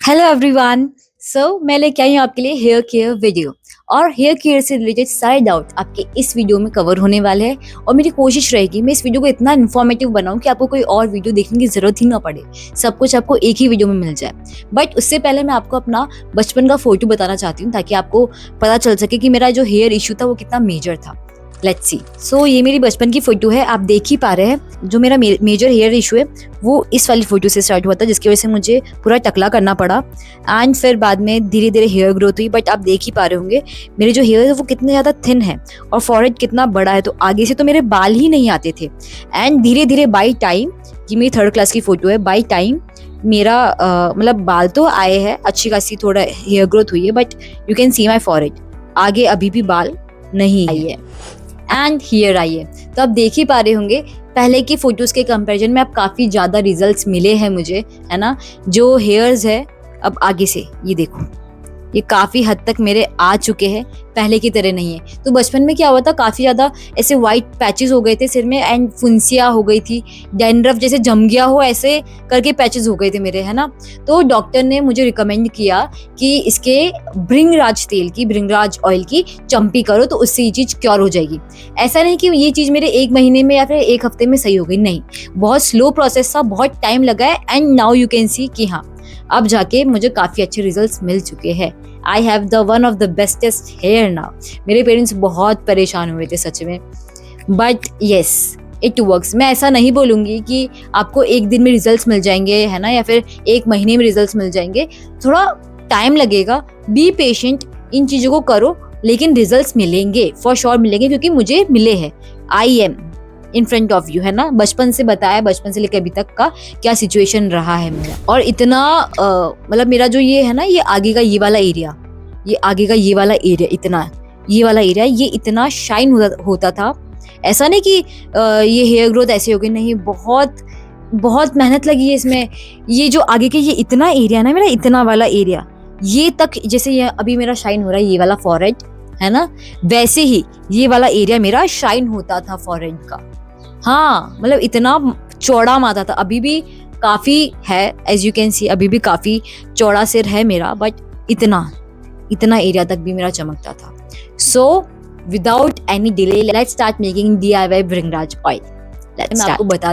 Hello everyone. मैं लेके आई हूँ आपके लिए हेयर केयर वीडियो और हेयर केयर से रिलेटेड सारे डाउट आपके इस वीडियो में कवर होने वाले हैं। और मेरी कोशिश रहेगी मैं इस वीडियो को इतना इन्फॉर्मेटिव बनाऊं कि आपको कोई और वीडियो देखने की जरूरत ही ना पड़े, सब कुछ आपको एक ही वीडियो में मिल जाए। बट उससे पहले मैं आपको अपना बचपन का फोटो बताना चाहती हूँ ताकि आपको पता चल सके कि मेरा जो हेयर इशू था वो कितना मेजर था। Let's see. ये मेरी बचपन की फोटो है, आप देख ही पा रहे हैं। जो मेरा मेजर हेयर इशू है वो इस वाली फोटो से स्टार्ट हुआ था, जिसकी वजह से मुझे पूरा टकला करना पड़ा एंड फिर बाद में धीरे धीरे हेयर ग्रोथ हुई। बट आप देख ही पा रहे होंगे मेरे जो हेयर है वो कितने ज़्यादा थिन है और फॉरहेड कितना बड़ा है, तो आगे से तो मेरे बाल ही नहीं आते थे। एंड धीरे धीरे बाई टाइम, ये मेरी 3rd क्लास की फोटो है, बाई टाइम मेरा मतलब बाल तो आए हैं, अच्छी खासी थोड़ा हेयर ग्रोथ हुई है, but you can C my forehead, आगे अभी भी बाल नहीं आई है। एंड हियर आइए, तो आप देख ही पा रहे होंगे पहले की फोटोज के कंपैरिजन में अब काफी ज्यादा रिजल्ट्स मिले हैं मुझे, है ना। जो हेयर्स है अब आगे से ये देखो, ये काफी हद तक मेरे आ चुके हैं, पहले की तरह नहीं है। तो बचपन में क्या हुआ था, काफी ज्यादा ऐसे व्हाइट पैचेस हो गए थे सिर में एंड फुंसियां हो गई थी, डैंड्रफ जैसे जम गया हो ऐसे करके पैचेस हो गए थे मेरे, है ना। तो डॉक्टर ने मुझे रिकमेंड किया कि इसके भृंगराज ऑयल की चंपी करो तो उससे ये चीज क्योर हो जाएगी। ऐसा नहीं कि ये चीज मेरे 1 महीने में या फिर 1 हफ्ते में सही हो गई, नहीं, बहुत स्लो प्रोसेस था, बहुत टाइम लगा है। एंड नाउ यू कैन सी कि हाँ, अब जाके मुझे काफी अच्छे रिजल्ट्स मिल चुके हैं। I have the one of the bestest hair now. मेरे पेरेंट्स बहुत परेशान हुए थे सच में, बट येस इट वर्क्स। मैं ऐसा नहीं बोलूंगी कि आपको 1 दिन में रिजल्ट्स मिल जाएंगे, है ना, या फिर 1 महीने में रिजल्ट्स मिल जाएंगे, थोड़ा टाइम लगेगा। बी पेशेंट, इन चीजों को करो, लेकिन रिजल्ट्स मिलेंगे, फॉर श्योर मिलेंगे, क्योंकि मुझे मिले हैं। I am in front of you, है ना। बचपन से बताया, बचपन से लेकर अभी तक का क्या सिचुएशन रहा है मेरा। और इतना मतलब मेरा जो ये है ना, ये आगे का ये वाला एरिया, ये आगे का ये वाला एरिया, इतना ये वाला एरिया, ये इतना शाइन होता था। ऐसा नहीं कि ये हेयर ग्रोथ ऐसे हो गई, नहीं, बहुत बहुत मेहनत लगी है इसमें। ये जो आगे के ये इतना एरिया ना, मेरा इतना वाला एरिया, ये तक जैसे ये अभी मेरा शाइन हो रहा है, ये वाला फॉरहेड, है ना, वैसे ही ये वाला एरिया मेरा शाइन होता था फॉरहेड का। हाँ, मतलब इतना चौड़ा माथा था, अभी भी काफी है, एज यू कैन सी, अभी भी काफी चौड़ा सिर है मेरा, बट इतना एरिया तक भी मेरा चमकता था। So without any delay let's start making DIY bhringraj oil. मैं आपको बता,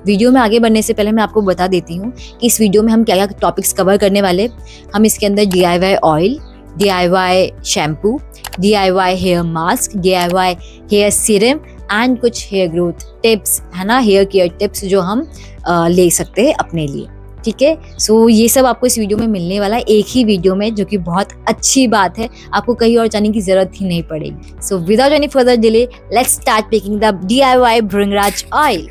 वीडियो में आगे बढ़ने से पहले मैं आपको बता देती हूँ कि इस वीडियो में हम क्या क्या टॉपिक्स कवर करने वाले। हम इसके अंदर DIY oil, DIY shampoo, DIY hair mask, DIY hair serum and कुछ हेयर ग्रोथ टिप्स, है ना, हेयर केयर टिप्स जो हम ले सकते हैं अपने लिए, ठीक है। ये सब आपको इस वीडियो में मिलने वाला है, एक ही वीडियो में, जो कि बहुत अच्छी बात है, आपको कहीं और जाने की जरूरत ही नहीं पड़ेगी। Without any further delay let's start making the DIY bhringraj oil.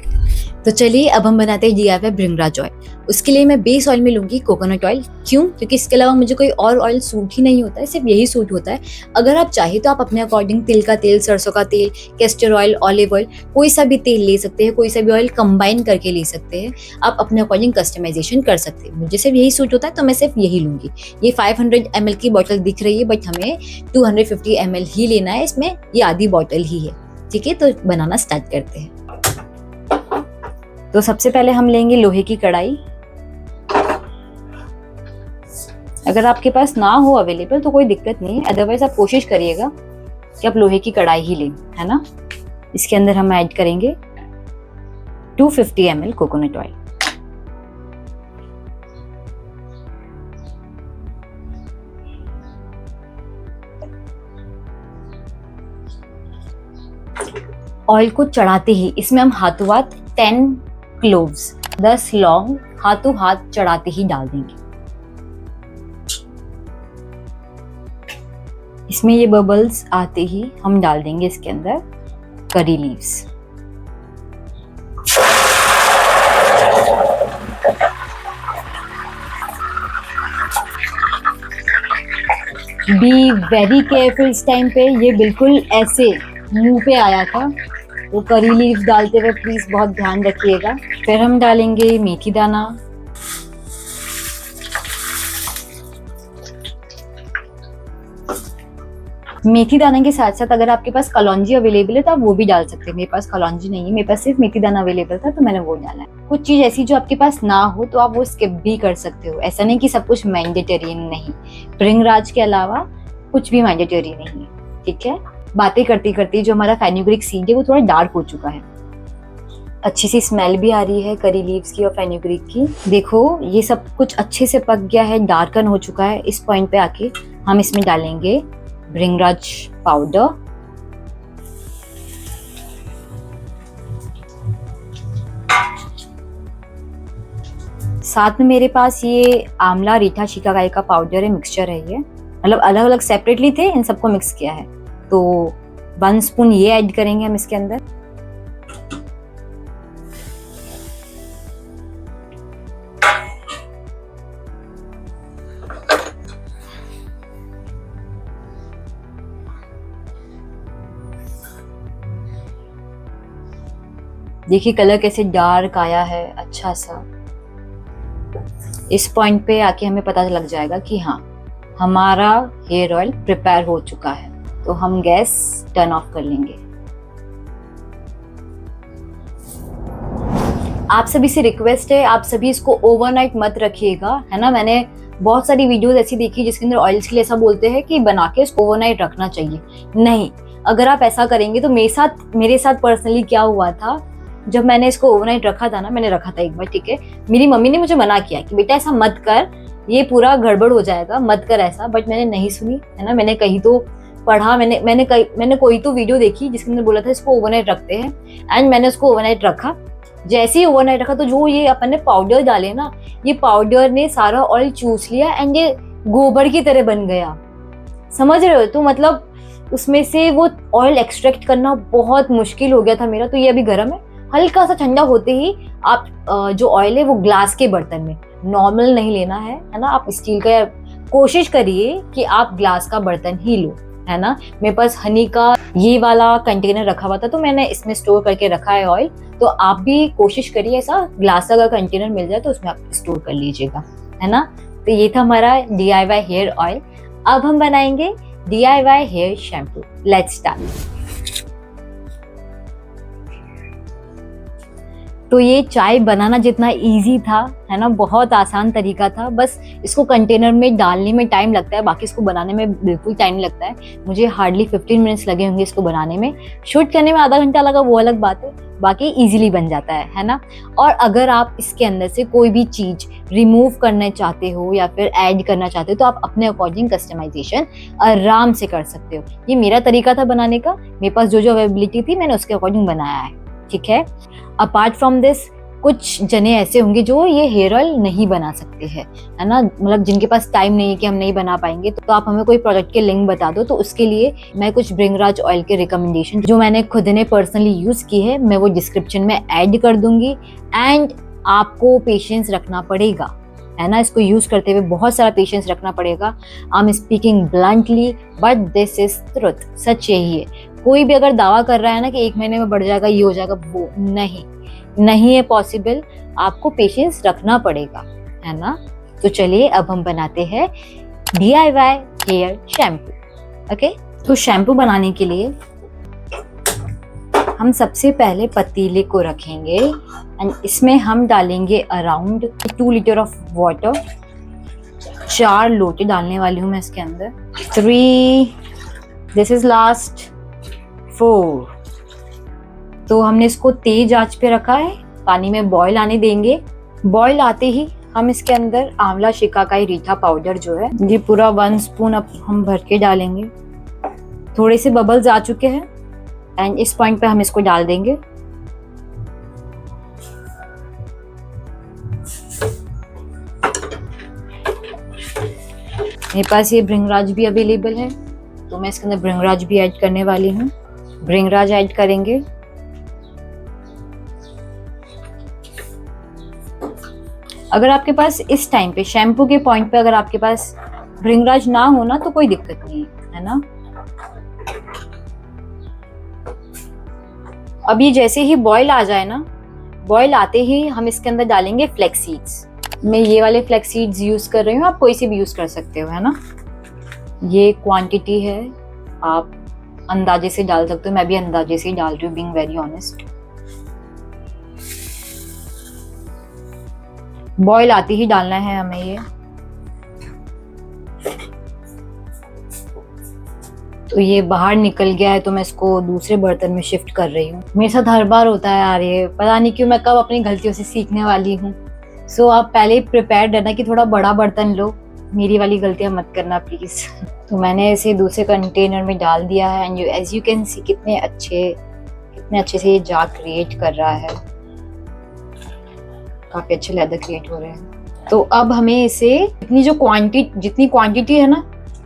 तो चलिए अब हम बनाते हैं DIY भृंगराज ऑयल। उसके लिए मैं बेस ऑयल में लूंगी कोकोनट ऑयल। क्यों? क्योंकि इसके अलावा मुझे कोई और ऑयल सूट ही नहीं होता है, सिर्फ यही सूट होता है। अगर आप चाहे तो आप अपने अकॉर्डिंग तिल का तेल, सरसों का तेल, कैस्टर ऑयल, ऑलिव ऑयल, कोई सा भी तेल ले सकते हैं, कोई सा भी ऑयल कंबाइन करके ले सकते हैं। आप अपने अकॉर्डिंग कस्टमाइजेशन कर सकते हैं। मुझे सिर्फ यही सूट होता है तो मैं सिर्फ यही लूंगी। ये 500 ml की बॉटल दिख रही है, बट हमें 250 ml ही लेना है, इसमें ये आधी बॉटल ही है, ठीक है। तो बनाना स्टार्ट करते हैं। तो सबसे पहले हम लेंगे लोहे की कढ़ाई। अगर आपके पास ना हो अवेलेबल तो कोई दिक्कत नहीं है, अदरवाइज आप कोशिश करिएगा कि आप लोहे की कढ़ाई ही लें, है ना। इसके अंदर हम ऐड करेंगे 250 ml कोकोनट ऑयल। ऑयल को चढ़ाते ही इसमें हम हाथों हाथ 10 क्लोव्स, 10 लौंग हाथों हाथ चढ़ाते ही डाल देंगे। इसमें ये बबल्स आते ही हम डाल देंगे इसके अंदर curry leaves. Be very careful, इस टाइम पे ये बिल्कुल ऐसे मुंह पे आया था, तो करी लीव्स डालते हुए प्लीज बहुत ध्यान रखिएगा। फिर हम डालेंगे मेथी दाना, मेथी दाना के साथ साथ अगर आपके पास कलौंजी अवेलेबल है तो आप वो भी डाल सकते हैं। मेरे पास कलौंजी नहीं है, मेरे पास सिर्फ मेथी दाना अवेलेबल था तो मैंने वो डाला है। कुछ चीज ऐसी जो आपके पास ना हो तो आप वो स्किप भी कर सकते हो। ऐसा नहीं कि सब कुछ मैंडेटरी नहीं, भृंगराज के अलावा कुछ भी मैंडेटरी नहीं है, ठीक है। बातें करते करते जो हमारा फेनुग्रीक सीड है वो थोड़ा डार्क हो चुका है। अच्छी सी स्मेल भी आ रही है करी लीव्स की और फेनुग्रीक की। देखो ये सब कुछ अच्छे से पक गया है, डार्कन हो चुका है। इस पॉइंट पे आके हम इसमें डालेंगे भृंगराज पाउडर। साथ में मेरे पास ये आंवला रीठा शिकाकाई का पाउडर है, मिक्सचर है ये, मतलब अलग अलग सेपरेटली थे, इन सबको मिक्स किया है। तो 1 स्पून ये ऐड करेंगे हम इसके अंदर। देखिए कलर कैसे डार्क आया है, अच्छा सा। इस पॉइंट पे आके हमें पता लग जाएगा कि हाँ हमारा हेयर ऑयल प्रिपेयर हो चुका है। तो हम गैस टर्न ऑफ कर लेंगे। आप सभी से रिक्वेस्ट है, आप सभी इसको ओवरनाइट मत रखिएगा, है ना। मैंने बहुत सारी वीडियोस ऐसी देखी जिसके अंदर ऑयल्स के लिए ऐसा बोलते हैं कि बना के इसको ओवरनाइट रखना चाहिए। नहीं, अगर आप ऐसा करेंगे तो मेरे साथ पर्सनली क्या हुआ था, जब मैंने इसको ओवरनाइट रखा था ना, मैंने रखा था एक बार, ठीक है। मेरी मम्मी ने मुझे मना किया कि बेटा ऐसा मत कर, ये पूरा गड़बड़ हो जाएगा, मत कर ऐसा। बट मैंने नहीं सुनी, है ना। मैंने कहीं तो पढ़ा, मैंने कोई तो वीडियो देखी जिसके अंदर बोला था इसको ओवरनाइट रखते हैं, एंड मैंने उसको ओवरनाइट रखा। जैसे ही ओवरनाइट रखा तो जो ये अपन ने पाउडर डाले ना, ये पाउडर ने सारा ऑयल चूस लिया एंड ये गोबर की तरह बन गया, समझ रहे हो। तो मतलब उसमें से वो ऑयल एक्सट्रैक्ट करना बहुत मुश्किल हो गया था मेरा। तो ये अभी गर्म है, हल्का सा ठंडा होते ही आप जो ऑयल है वो ग्लास के बर्तन में, नॉर्मल नहीं लेना है ना। आप स्टील का, कोशिश करिए कि आप ग्लास का बर्तन ही लो, है ना। मेरे पास हनी का ये वाला कंटेनर रखा हुआ था तो मैंने इसमें स्टोर करके रखा है ऑयल। तो आप भी कोशिश करिए ऐसा ग्लास का अगर कंटेनर मिल जाए तो उसमें आप स्टोर कर लीजिएगा, है ना। तो ये था हमारा DIY हेयर ऑयल। अब हम बनाएंगे DIY hair shampoo. Let's start. तो ये चाय बनाना जितना इजी था, है ना, बहुत आसान तरीका था। बस इसको कंटेनर में डालने में टाइम लगता है, बाकी इसको बनाने में बिल्कुल टाइम लगता है। मुझे हार्डली 15 मिनट्स लगे होंगे इसको बनाने में। शूट करने में आधा घंटा लगा, वो अलग बात है, बाकी इजीली बन जाता है ना। और अगर आप इसके अंदर से कोई भी चीज रिमूव करना चाहते हो या फिर ऐड करना चाहते हो तो आप अपने अकॉर्डिंग कस्टमाइजेशन आराम से कर सकते हो। ये मेरा तरीका था बनाने का, मेरे पास जो जो अवेलेबिलिटी थी मैंने उसके अकॉर्डिंग बनाया है, ठीक है। अपार्ट फ्रॉम दिस कुछ जने ऐसे होंगे जो ये हेयर ऑयल नहीं बना सकते हैं, है ना, मतलब जिनके पास टाइम नहीं है कि हम नहीं बना पाएंगे। तो आप हमें कोई प्रोडक्ट के लिंक बता दो, तो उसके लिए मैं कुछ भृंगराज ऑयल के रिकमेंडेशन जो मैंने खुद ने पर्सनली यूज की है मैं वो डिस्क्रिप्शन में ऐड कर दूंगी। एंड आपको पेशेंस रखना पड़ेगा, है ना, इसको यूज करते हुए बहुत सारा पेशेंस रखना पड़ेगा। I am speaking bluntly but this is truth, सच यही है। कोई भी अगर दावा कर रहा है ना कि 1 महीने में बढ़ जाएगा, ये हो जाएगा, वो नहीं है पॉसिबल। आपको पेशेंस रखना पड़ेगा, है ना। तो चलिए अब हम बनाते हैं DIY हेयर शैम्पू। ओके, तो शैम्पू बनाने के लिए हम सबसे पहले पतीले को रखेंगे एंड इसमें हम डालेंगे अराउंड 2 लीटर ऑफ वाटर। 4 लोटे डालने वाली हूँ मैं इसके अंदर। 3, दिस इज लास्ट 4। तो हमने इसको तेज आंच पे रखा है, पानी में बॉईल आने देंगे। बॉईल आते ही हम इसके अंदर आंवला शिकाकाई रीठा पाउडर जो है ये पूरा 1 स्पून अब हम भर के डालेंगे। थोड़े से बबल्स आ चुके हैं एंड इस पॉइंट पे हम इसको डाल देंगे। मेरे पास ये भृंगराज भी अवेलेबल है तो मैं इसके अंदर भृंगराज भी ऐड करने वाली हूँ। भृंगराज ऐड करेंगे। अगर आपके पास इस टाइम पे शैम्पू के पॉइंट पे अगर आपके पास भृंगराज ना हो ना तो कोई दिक्कत नहीं है ना। अब ये जैसे ही बॉईल आ जाए ना, बॉईल आते ही हम इसके अंदर डालेंगे फ्लैक्स सीड्स। मैं ये वाले फ्लैक्स सीड्स यूज कर रही हूँ, आप कोई से भी यूज कर सकते हो, है ना। ये क्वांटिटी है आप अंदाजे से डाल सकते हो, मैं भी अंदाजे से ही डाल रही हूँ, बीइंग वेरी ऑनेस्ट। बॉईल आती ही डालना है हमें ये। तो ये बाहर निकल गया है, तो मैं इसको दूसरे बर्तन में शिफ्ट कर रही हूँ। मेरे साथ हर बार होता है यार, ये पता नहीं क्यों, मैं कब अपनी गलतियों से सीखने वाली हूँ। सो आप पहले ही प्रिपेयर रहना कि थोड़ा बड़ा बर्तन लो, मेरी वाली गलतियाँ मत करना प्लीज। तो मैंने इसे दूसरे कंटेनर में डाल दिया है and as you can see कितने अच्छे से ये जार क्रिएट कर रहा है। काफी अच्छे लेदर क्रिएट हो रहे हैं। तो अब हमें इसे जितनी क्वांटिटी है ना,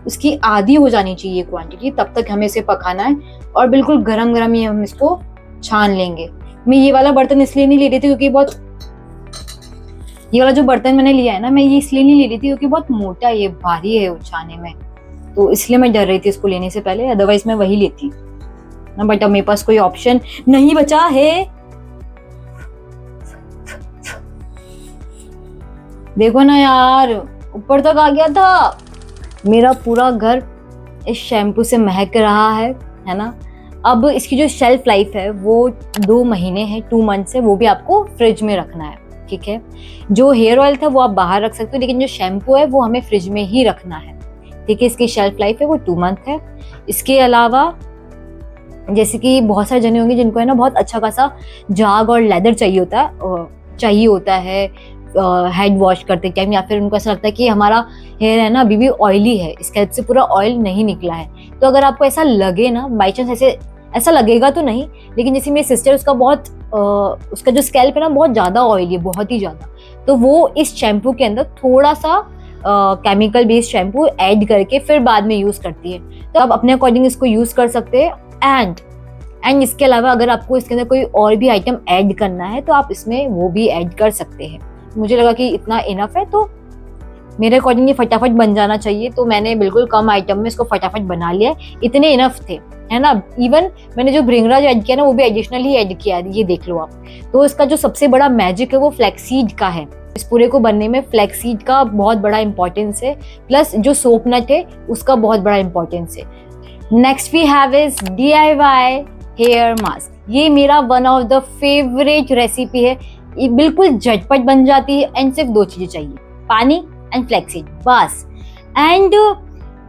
उसकी आधी हो जानी चाहिए क्वांटिटी, तब तक हमें इसे पकाना है। और बिल्कुल गरम गरम ही हम इसको छान लेंगे। मैं ये वाला बर्तन इसलिए नहीं ले रही थी क्योंकि ये वाला जो बर्तन मैंने लिया है ना, मैं ये इसलिए नहीं ले रही थी क्योंकि बहुत मोटा है, ये भारी है उठाने में, तो इसलिए मैं डर रही थी इसको लेने से पहले, अदरवाइज मैं वही लेती ना। बट अब मेरे पास कोई ऑप्शन नहीं बचा है। देखो ना यार, ऊपर तक आ गया था। मेरा पूरा घर इस शैम्पू से महक रहा है ना। अब इसकी जो शेल्फ लाइफ है वो 2 महीने है, 2 मंथ्स है, वो भी आपको फ्रिज में रखना है, ठीक है। जो हेयर ऑयल था वो आप बाहर रख सकते हो, लेकिन जो शैम्पू है वो हमें फ्रिज में ही रखना है, ठीक है। इसकी शेल्फ लाइफ है वो 2 मंथ है। इसके अलावा जैसे कि बहुत सारे जने होंगे जिनको है ना बहुत अच्छा खासा जाग और लेदर चाहिए होता है हेड वॉश करते टाइम, या फिर उनको ऐसा लगता है कि हमारा हेयर है ना अभी भी ऑयली है, स्कैल्प से पूरा ऑयल नहीं निकला है। तो अगर आपको ऐसा लगे ना, बाई चांस ऐसा लगेगा तो नहीं, लेकिन जैसे मेरी सिस्टर उसका जो स्कैल्प है ना बहुत ज़्यादा ऑयली है, बहुत ही ज़्यादा, तो वो इस शैम्पू के अंदर थोड़ा सा केमिकल बेस्ड शैम्पू ऐड करके फिर बाद में यूज़ करती है। तो आप अपने अकॉर्डिंग इसको यूज़ कर सकते हैं। एंड इसके अलावा अगर आपको इसके अंदर कोई और भी आइटम ऐड करना है तो आप इसमें वो भी ऐड कर सकते हैं। मुझे लगा कि इतना इनफ है, तो मेरे अकॉर्डिंग ये फटाफट बन जाना चाहिए, तो मैंने बिल्कुल कम आइटम में इसको फटाफट बना लिया है। इतने इनफ थे, है ना। इवन मैंने जो भृंगराज ऐड किया ना वो भी एडिशनल ही ऐड किया है, ये देख लो आप। तो इसका जो सबसे बड़ा मैजिक है वो फ्लैक्सीड का है। इस पूरे को बनने में फ्लैक्सीड का बहुत बड़ा इंपॉर्टेंस है, प्लस जो सोप नट है उसका बहुत बड़ा इंपॉर्टेंस है। Next we have is DIY hair mask. ये मेरा one of the favourite recipe है। ये बिल्कुल झटपट बन जाती है एंड सिर्फ 2 चीजें चाहिए, पानी एंड फ्लैक्सीड, बस। एंड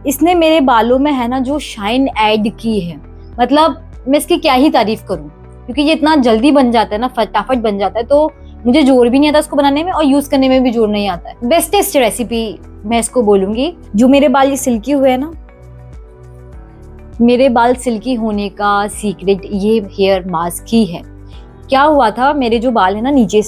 इसने मेरे बालों में है ना जो शाइन ऐड की है, मतलब मैं इसकी क्या ही तारीफ करूं, क्योंकि ये इतना जल्दी बन जाता है ना, फटाफट बन जाता है, तो मुझे जोर भी नहीं आता इसको बनाने में और यूज करने में भी जोर नहीं आता है। बेस्टेस्ट रेसिपी मैं इसको बोलूंगी। जो मेरे बाल ये सिल्की हुए है ना, मेरे बाल सिल्की होने का सीक्रेट ये हेयर मास्क ही है। क्या हुआ था, मेरे जो बाल है ना नीचे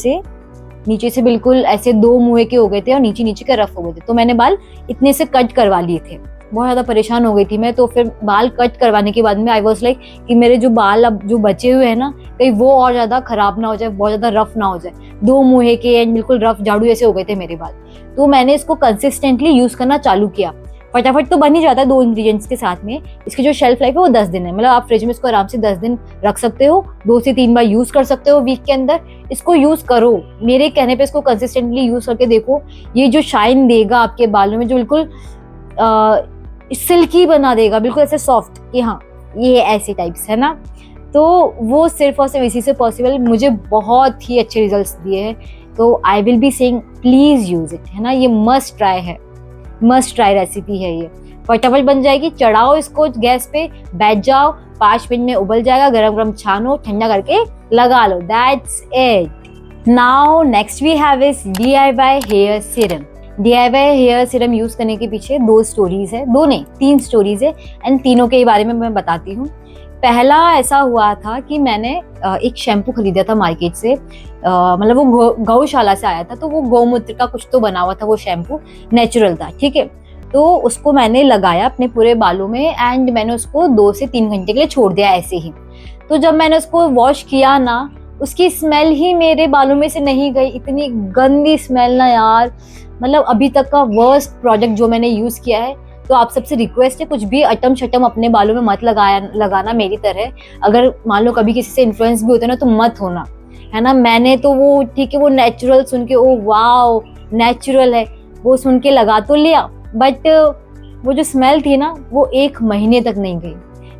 से बिल्कुल ऐसे 2 मुँहे के हो गए थे और नीचे के रफ हो गए थे, तो मैंने बाल इतने से कट करवा लिए थे। बहुत ज़्यादा परेशान हो गई थी मैं, तो फिर बाल कट करवाने के बाद में आई वॉज लाइक कि मेरे जो बाल अब जो बचे हुए हैं ना, कहीं वो और ज़्यादा खराब ना हो जाए, बहुत ज़्यादा रफ ना हो जाए। 2 मुँहे के एंड बिल्कुल रफ झाड़ू ऐसे हो गए थे मेरे बाल। तो मैंने इसको कंसिस्टेंटली यूज़ करना चालू किया। फटाफट तो बन ही जाता है 2 इंग्रेडिएंट्स के साथ में। इसकी जो शेल्फ लाइफ है वो 10 दिन है, मतलब आप फ्रिज में इसको आराम से 10 दिन रख सकते हो, 2 से 3 बार यूज कर सकते हो वीक के अंदर। इसको यूज करो, मेरे कहने पे इसको कंसिस्टेंटली यूज करके देखो, ये जो शाइन देगा आपके बालों में, जो बिल्कुल सिल्की बना देगा, बिल्कुल ऐसे सॉफ्ट कि हाँ ये ऐसे टाइप्स है ना, तो वो सिर्फ और सिर्फ इसी से पॉसिबल। मुझे बहुत ही अच्छे रिजल्ट्स दिए हैं, तो I will be saying please use it, है ना। ये मस्ट ट्राई है, मस्ट ट्राई रेसिपी है ये। फटाफट बन जाएगी, चढ़ाओ इसको गैस पे, बैठ जाओ, 5 मिनट में उबल जाएगा, गरम गरम छानो, ठंडा करके लगा लो, that's it. Now next we have is DIY hair serum. DIY hair serum use करने के पीछे 2 स्टोरीज है, 2 नहीं 3 स्टोरीज है, एंड तीनों के बारे में मैं बताती हूँ। पहला ऐसा हुआ था कि मैंने एक शैम्पू खरीदा था मार्केट से, मतलब वो गौशाला से आया था, तो वो गौमूत्र का कुछ तो बना हुआ था वो शैम्पू, नेचुरल था, ठीक है। तो उसको मैंने लगाया अपने पूरे बालों में एंड मैंने उसको 2 से 3 घंटे के लिए छोड़ दिया ऐसे ही। तो जब मैंने उसको वॉश किया ना, उसकी स्मेल ही मेरे बालों में से नहीं गई, इतनी गंदी स्मेल ना यार, मतलब अभी तक का वर्स्ट प्रोडक्ट जो मैंने यूज किया है। तो आप सबसे रिक्वेस्ट है, कुछ भी अटम शटम अपने बालों में मत लगाना मेरी तरह। अगर मान लो कभी किसी से इन्फ्लुएंस भी होते ना तो मत होना, है ना। मैंने तो वो ठीक है, वो नेचुरल सुन के ओ वाओ नेचुरल है वो सुन के लगा तो लिया, बट वो जो स्मेल थी ना वो 1 महीने तक नहीं गई।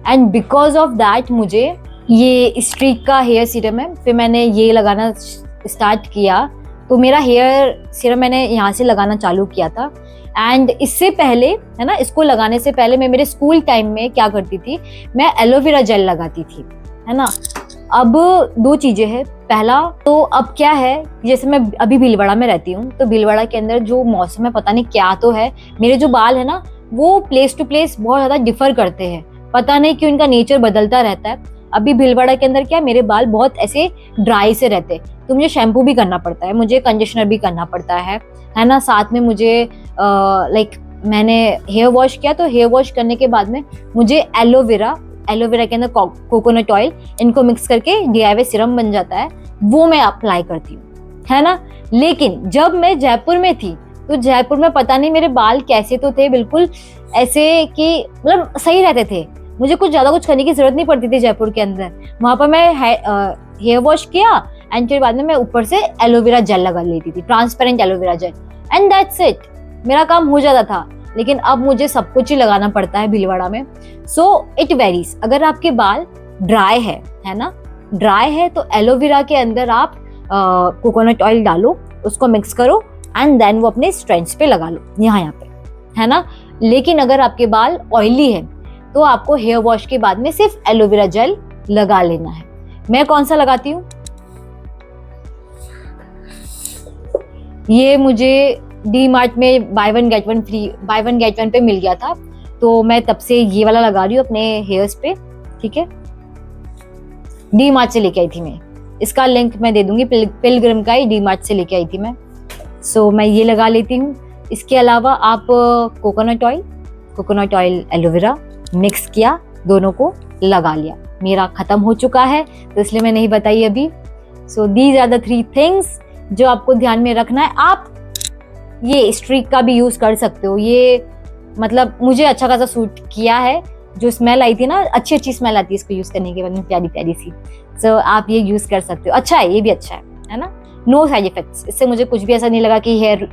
एंड बिकॉज ऑफ दैट मुझे ये स्ट्रीक का हेयर सीरम है, फिर मैंने ये लगाना स्टार्ट किया। तो मेरा हेयर सीरम मैंने यहाँ से लगाना चालू किया था। एंड इससे पहले, है ना, इसको लगाने से पहले मैं मेरे स्कूल टाइम में क्या करती थी, मैं एलोवेरा जेल लगाती थी, है ना। अब दो चीजें हैं। पहला तो अब क्या है, जैसे मैं अभी भीलवाड़ा में रहती हूँ, तो भीलवाड़ा के अंदर जो मौसम है पता नहीं क्या तो है, मेरे जो बाल है ना वो प्लेस टू प्लेस बहुत ज्यादा डिफर करते हैं, पता नहीं क्यों इनका नेचर बदलता रहता है। अभी भीलवाड़ा के अंदर क्या, मेरे बाल बहुत ऐसे ड्राई से रहते हैं, तो मुझे शैम्पू भी करना पड़ता है, मुझे कंडीशनर भी करना पड़ता है ना। साथ में मुझे लाइक मैंने हेयर वॉश किया, तो हेयर वॉश करने के बाद में मुझे एलोवेरा के अंदर कोकोनट ऑयल, इनको मिक्स करके DIY सीरम बन जाता है, वो मैं अप्लाई करती हूँ, है ना। लेकिन जब मैं जयपुर में थी, तो जयपुर में पता नहीं मेरे बाल कैसे तो थे, बिल्कुल ऐसे कि मतलब सही रहते थे, मुझे कुछ ज्यादा कुछ करने की जरूरत नहीं पड़ती थी जयपुर के अंदर। वहां पर मैं हेयर वॉश किया एंड फिर बाद में मैं ऊपर से एलोवेरा जेल लगा लेती थी, transparent aloe vera gel, and that's it, मेरा काम हो जाता था। लेकिन अब मुझे सब कुछ ही लगाना पड़ता है भीलवाड़ा में। So it varies. अगर आपके बाल ड्राई है ना, ड्राई है, तो एलोवेरा के अंदर आप कोकोनट ऑयल डालो, उसको मिक्स करो एंड देन वो अपने स्ट्रैंड्स पे लगा लो, यहाँ पे, है ना। लेकिन अगर आपके बाल ऑयली है, तो आपको हेयर वॉश के बाद में सिर्फ एलोवेरा जेल लगा लेना है। मैं कौन सा लगाती हूँ, ये मुझे DMart में बाय वन गेट वन पे मिल गया था, तो मैं तब से ये वाला लगा रही हूँ अपने हेयर्स पे, ठीक है। DMart से लेके आई थी मैं, इसका लिंक मैं दे दूंगी, पिलग्रिम का ही DMart से लेके आई थी मैं। सो मैं ये लगा लेती हूँ। इसके अलावा आप कोकोनट ऑयल एलोवेरा मिक्स किया, दोनों को लगा लिया, मेरा खत्म हो चुका है, तो इसलिए मैं नहीं बताई अभी। So these are the 3 things जो आपको ध्यान में रखना है। आप ये स्ट्रीक का भी यूज कर सकते हो, ये मतलब मुझे अच्छा खासा सूट किया है, जो स्मेल आई थी ना, अच्छी स्मेल आती है इसको यूज करने के बाद में, प्यारी प्यारी सी। सो आप ये यूज कर सकते हो, अच्छा है, ये भी अच्छा है ना। नो साइड इफेक्ट्स, इससे मुझे कुछ भी ऐसा नहीं लगा कि हेयर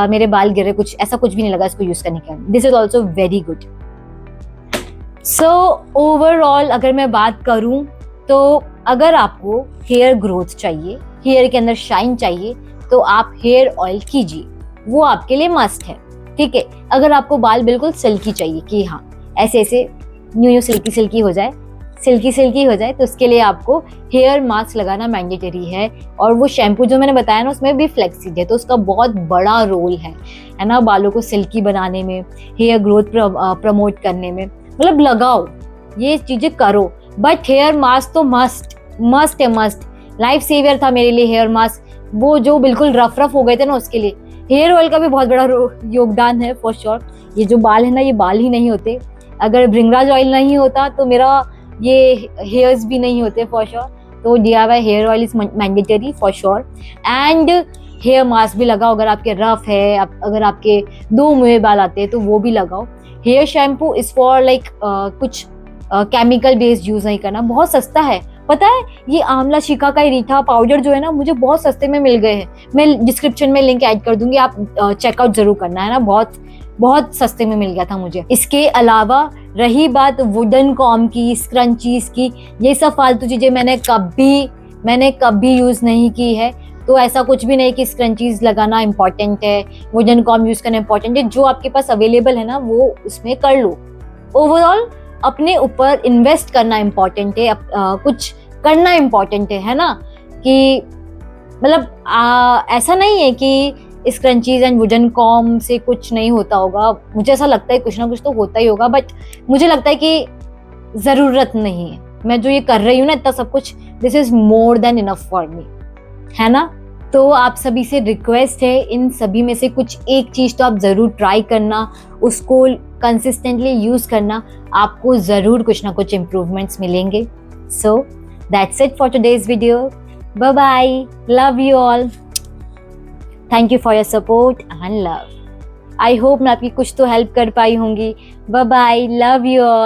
मेरे बाल गिरे, कुछ ऐसा कुछ भी नहीं लगा इसको यूज करने के बाद। This is also very good. So overall अगर मैं बात करूं, तो अगर आपको हेयर ग्रोथ चाहिए, हेयर के अंदर शाइन चाहिए, तो आप हेयर ऑयल कीजिए, वो आपके लिए मस्ट है, ठीक है। अगर आपको बाल बिल्कुल सिल्की चाहिए कि हाँ ऐसे ऐसे न्यू सिल्की हो जाए, तो उसके लिए आपको हेयर मास्क लगाना मैंडेटरी है। और वो शैम्पू जो मैंने बताया ना, उसमें भी फ्लेक्सीड है, तो उसका बहुत बड़ा रोल है ना, बालों को सिल्की बनाने में, हेयर ग्रोथ प्रमोट करने में। मतलब लगाओ, ये चीजें करो, बट हेयर मास्क तो मस्ट है, लाइफ सेवियर था मेरे लिए हेयर मास्क। वो जो बिल्कुल रफ हो गए थे ना, उसके लिए हेयर ऑयल का भी बहुत बड़ा योगदान है फॉर श्योर। ये जो बाल है ना, ये बाल ही नहीं होते, अगर भृंगराज ऑयल नहीं होता तो मेरा ये हेयर्स भी नहीं होते फॉर श्योर। तो DIY hair oil is mandatory for sure. And hair mask भी लगाओ, अगर आपके रफ है, अगर आपके 2 मुँहे बाल आते हैं तो वो भी लगाओ। Hair shampoo is for like कुछ केमिकल बेस्ड यूज नहीं करना, बहुत सस्ता है, पता है। ये आंवला शिका का रीठा पाउडर जो है ना, मुझे बहुत सस्ते में मिल गए हैं, मैं डिस्क्रिप्शन में लिंक ऐड कर दूंगी, आप चेकआउट जरूर करना, है ना। बहुत सस्ते में मिल गया था मुझे। इसके अलावा रही बात वुडन कॉम की, स्क्रंचीज की, ये सब फालतू चीजें मैंने कभी यूज नहीं की है। तो ऐसा कुछ भी नहीं कि स्क्रंचीज लगाना इंपॉर्टेंट है, वुडन कॉम यूज करना इंपॉर्टेंट है, जो आपके पास अवेलेबल है ना वो उसमें कर लो। ओवरऑल अपने ऊपर इन्वेस्ट करना इम्पोर्टेंट है, कुछ करना इम्पोर्टेंट है ना। कि मतलब ऐसा नहीं है कि स्क्रंचीज एंड वुडन कॉम से कुछ नहीं होता होगा, मुझे ऐसा लगता है कुछ ना कुछ तो होता ही होगा, बट मुझे लगता है कि जरूरत नहीं है। मैं जो ये कर रही हूँ ना, इतना सब कुछ, this is more than enough for me, है ना। तो आप सभी से रिक्वेस्ट है, इन सभी में से कुछ एक चीज तो आप जरूर ट्राई करना, उसको कंसिस्टेंटली यूज करना, आपको जरूर कुछ ना कुछ इम्प्रूवमेंट्स मिलेंगे। So that's it for today's video. Bye bye, love you all, thank you for your support and love. I hope मैं आपकी कुछ तो हेल्प कर पाई होंगी। Bye bye, love you all.